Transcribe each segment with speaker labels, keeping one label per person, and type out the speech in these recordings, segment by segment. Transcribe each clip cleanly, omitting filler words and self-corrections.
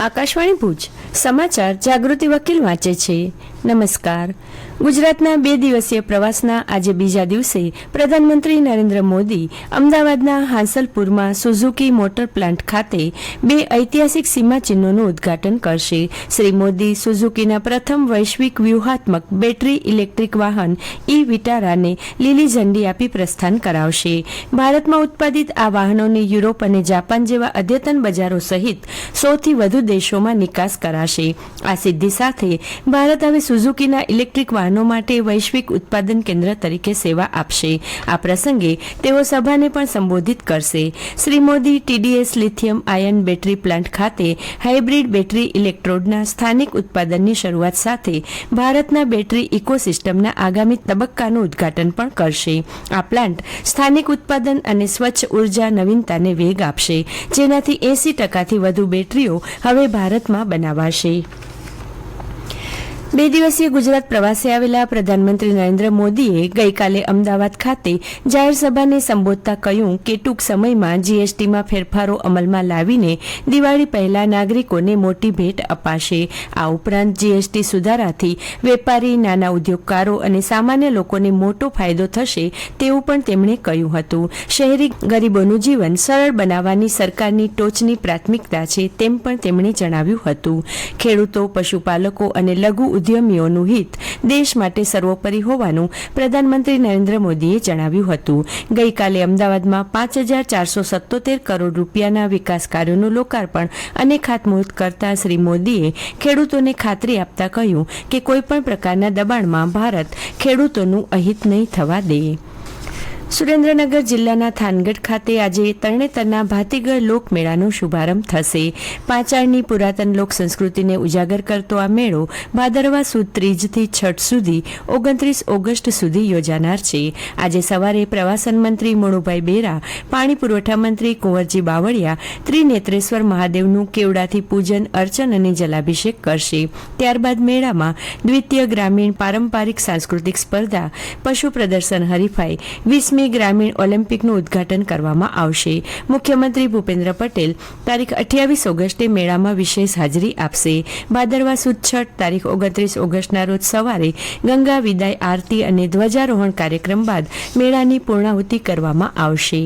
Speaker 1: આકાશવાણી ભુજ સમાચાર જાગૃતિ વકીલ વાંચે છે. નમસ્કાર. ગુજરાતના 2 દિવસીય પ્રવાસના આજે બીજા દિવસે પ્રધાનમંત્રી નરેન્દ્ર મોદી અમદાવાદના હાંસલપુરમાં સુઝુકી મોટર પ્લાન્ટ ખાતે 2 ઐતિહાસિક સીમાચિહ્નોનું ઉદ્ઘાટન કરશે. શ્રી મોદી સુઝુકીના પ્રથમ વૈશ્વિક વ્યૂહાત્મક બેટરી ઇલેક્ટ્રિક વાહન ઈ વિટારાને લીલી ઝંડી આપી પ્રસ્થાન કરાવશે. ભારતમાં ઉત્પાદિત આ વાહનોની યુરોપ અને જાપાન જેવા અદ્યતન બજારો સહિત 100થી વધુ દેશોમાં નિકાસ કરાશે. આ સિદ્ધિ સાથે ભારત હવે સુઝુકીના ઇલેક્ટ્રિક વાહનો માટે વૈશ્વિક ઉત્પાદન કેન્દ્ર તરીકે સેવા આપશે. આ પ્રસંગે તેઓ સભાને પણ સંબોધિત કરશે. Shri Modi TDS lithium ion battery plant ખાતે હાઇબ્રિડ બેટરી ઇલેક્ટ્રોડના સ્થાનિક ઉત્પાદનની શરૂઆત સાથે ભારતના બેટરી ઇકોસિસ્ટમના આગામી તબક્કાનું ઉદ્ઘાટન પણ કરશે. આ પ્લાન્ટ સ્થાનિક ઉત્પાદન અને સ્વચ્છ ઉર્જા નવીનતાને વેગ આપશે, જેનાથી 80%થી વધુ બેટરીઓ હવે ભારતમાં બનાવાશે. 2 દિવસીય ગુજરાત પ્રવાસે આવેલા પ્રધાનમંત્રી નરેન્દ્ર મોદીએ ગઈકાલે અમદાવાદ ખાતે જાહેર સભાને સંબોધતા કહ્યું કે ટૂંક સમયમાં જીએસટીમાં ફેરફારો અમલમાં લાવીને દિવાળી પહેલા નાગરિકોને મોટી ભેટ અપાશે. આ ઉપરાંત જીએસટી સુધારાથી વેપારી, નાના ઉદ્યોગકારો અને સામાન્ય લોકોને મોટો ફાયદો થશે તેવું પણ તેમણે કહ્યું હતું. શહેરી ગરીબોનું જીવન સરળ બનાવવાની સરકારની ટોચની પ્રાથમિકતા છે તેમ પણ તેમણે જણાવ્યું હતું. ખેડૂતો, પશુપાલકો અને લઘુ ઉદ્યમીઓનું હિત દેશ માટે સર્વોપરી હોવાનું પ્રધાનમંત્રી નરેન્દ્ર મોદીએ જણાવ્યું હતું. ગઈકાલે અમદાવાદમાં 5477 કરોડ રૂપિયાના વિકાસ કાર્યોનું લોકાર્પણ અને ખાતમુહૂર્ત કરતા શ્રી મોદીએ ખેડૂતોને ખાતરી આપતા કહ્યું કે કોઈપણ પ્રકારના દબાણમાં ભારત ખેડૂતોનું અહિત નહીં થવા દે. સુરેન્દ્રનગર જિલ્લાના થાનગઢ ખાતે આજે તરણેતરના ભાતીગળ લોકમેળાનો શુભારંભ થશે. પાંચાળની પુરાતન લોક સંસ્કૃતિને ઉજાગર કરતો આ મેળો ભાદરવા સુદ ત્રીજથી છઠ સુધી 29 ઓગસ્ટ સુધી યોજાનાર છે. આજે સવારે પ્રવાસન મંત્રી મોણુભાઈ બેરા, પાણી પુરવઠા મંત્રી કુંવરજી બાવળિયા ત્રિનેત્રેશ્વર મહાદેવનું કેવડાથી પૂજન, અર્ચન અને જલાભિષેક કરશે. ત્યારબાદ મેળામાં દ્વિતીય ગ્રામીણ પારંપરિક સાંસ્કૃતિક સ્પર્ધા, પશુ પ્રદર્શન હરીફાઈ, 20મી ગ્રામીણ ઓલિમ્પિકનું ઉદ્ઘાટન કરવામાં આવશે. મુખ્યમંત્રી ભૂપેન્દ્ર પટેલ તારીખ 28 ઓગસ્ટે મેળામાં વિશેષ હાજરી આપશે. ભાદરવા સુદ છઠ તારીખ 29 ઓગસ્ટના રોજ સવારે ગંગા વિદાય આરતી અને ધ્વજારોહણ કાર્યક્રમ બાદ મેળાની પૂર્ણાહુતિ કરવામાં આવશે.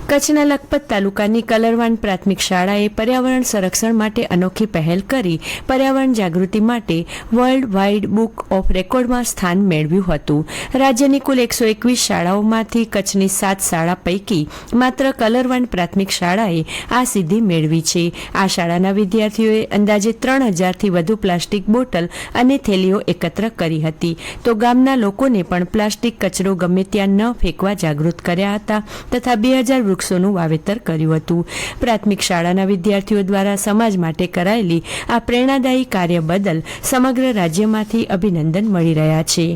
Speaker 1: કચ્છના લખપત તાલુકાની કલરવાન પ્રાથમિક શાળાએ પર્યાવરણ સંરક્ષણ માટે અનોખી પહેલ કરી પર્યાવરણ જાગૃતિ માટે વર્લ્ડ વાઇડ બુક ઓફ રેકોર્ડમાં સ્થાન મેળવ્યું હતું. રાજ્યની કુલ 121 શાળાઓમાંથી કચ્છની 7 શાળા પૈકી માત્ર કલરવાન પ્રાથમિક શાળાએ આ સિદ્ધિ મેળવી છે. આ શાળાના વિદ્યાર્થીઓએ અંદાજે 3000થી વધુ પ્લાસ્ટિક બોટલ અને થેલીઓ એકત્ર કરી હતી. તો ગામના લોકોને પણ પ્લાસ્ટિક કચરો ગમે ત્યાં ન ફેંકવા જાગૃત કર્યા હતા તથા 2000 વૃક્ષોનું વાવેતર કર્યું હતું. પ્રાથમિક શાળાના વિદ્યાર્થીઓ દ્વારા સમાજ માટે કરાયેલી આ પ્રેરણાદાયી કાર્ય બદલ સમગ્ર રાજ્યમાંથી અભિનંદન મળી રહ્યા છે.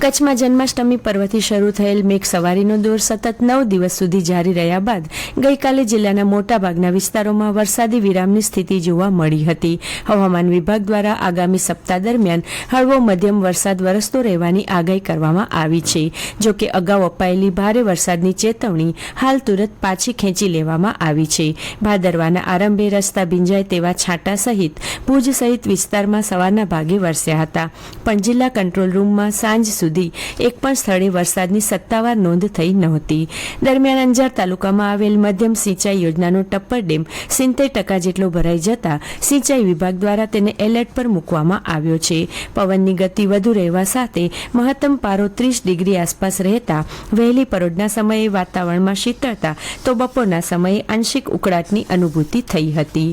Speaker 1: કચ્છમાં જન્માષ્ટમી પર્વથી શરૂ થયેલ મેઘ સવારીનો દોર સતત 9 દિવસ સુધી જારી રહ્યા બાદ ગઈકાલે જિલ્લાના મોટાભાગના વિસ્તારોમાં વરસાદી વિરામની સ્થિતિ જોવા મળી હતી. હવામાન વિભાગ દ્વારા આગામી સપ્તાહ દરમિયાન હળવો મધ્યમ વરસાદ વરસતો રહેવાની આગાહી કરવામાં આવી છે. જોકે અગાઉ અપાયેલી ભારે વરસાદની ચેતવણી હાલ તુરત પાછી ખેંચી લેવામાં આવી છે. ભાદરવાના આરંભે રસ્તા ભીંજાય તેવા છાંટા સહિત ભુજ સહિત વિસ્તારમાં સવારના ભાગે વરસ્યા હતા, પણ જિલ્લા કંટ્રોલ રૂમમાં સાંજ સુધી એક પણ સ્થળે વરસાદની સત્તાવાર નોંધ થઈ નહોતી. દરમિયાન અંજાર તાલુકામાં આવેલ મધ્યમ સિંચાઈ યોજનાનો ટપ્પર ડેમ 70% જેટલો ભરાઈ જતા સિંચાઈ વિભાગ દ્વારા તેને એલર્ટ પર મૂકવામાં આવ્યો છે. પવનની ગતિ વધુ રહેવા સાથે મહત્તમ પારો 30 ડિગ્રી આસપાસ રહેતા વહેલી પરોઢના સમયે વાતાવરણમાં શીતળતા તો બપોરના સમયે આંશિક ઉકળાટની અનુભૂતિ થઈ હતી.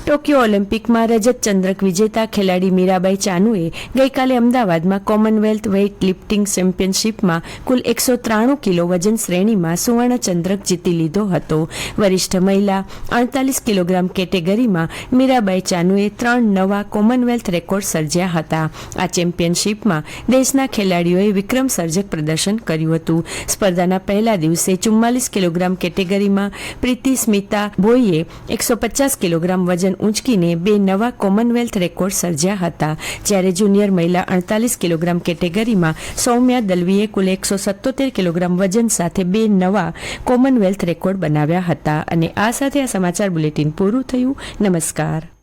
Speaker 1: ટોક્યો ઓલિમ્પિકમાં રજત ચંદ્રક વિજેતા ખેલાડી મીરાબાઈ ચાનુએ ગઈકાલે અમદાવાદમાં કોમનવેલ્થ વેઇટ લિફ્ટિંગ ચેમ્પિયનશિપમાં કુલ 193 કિલો વજન શ્રેણીમાં સુવર્ણ ચંદ્રક જીતી લીધો હતો. વરિષ્ઠ મહિલા 48 કિલોગ્રામ કેટેગરીમાં મીરાબાઈ ચાનુએ 3 નવા કોમનવેલ્થ રેકોર્ડ સર્જ્યા હતા. આ ચેમ્પિયનશિપમાં દેશના ખેલાડીઓએ વિક્રમ સર્જક પ્રદર્શન કર્યું હતું. સ્પર્ધાના પહેલા દિવસે 44 કિલોગ્રામ કેટેગરીમાં પ્રીતિ સ્મિતા ભોઈએ 150 કિલોગ્રામ વજન ઊંચકીને 2 નવા કોમનવેલ્થ રેકોર્ડ સર્જ્યા હતા. જ્યારે જુનિયર મહિલા 48 કિલોગ્રામ કેટેગરીમાં કુસ્તીમાં સૌમ્યા દલવીએ કુલ 177 કિલોગ્રામ વજન સાથે 2 નવા કોમનવેલ્થ રેકોર્ડ બનાવ્યા હતા. અને આ સાથે આ સમાચાર બુલેટિન પૂરું થયું. નમસ્કાર.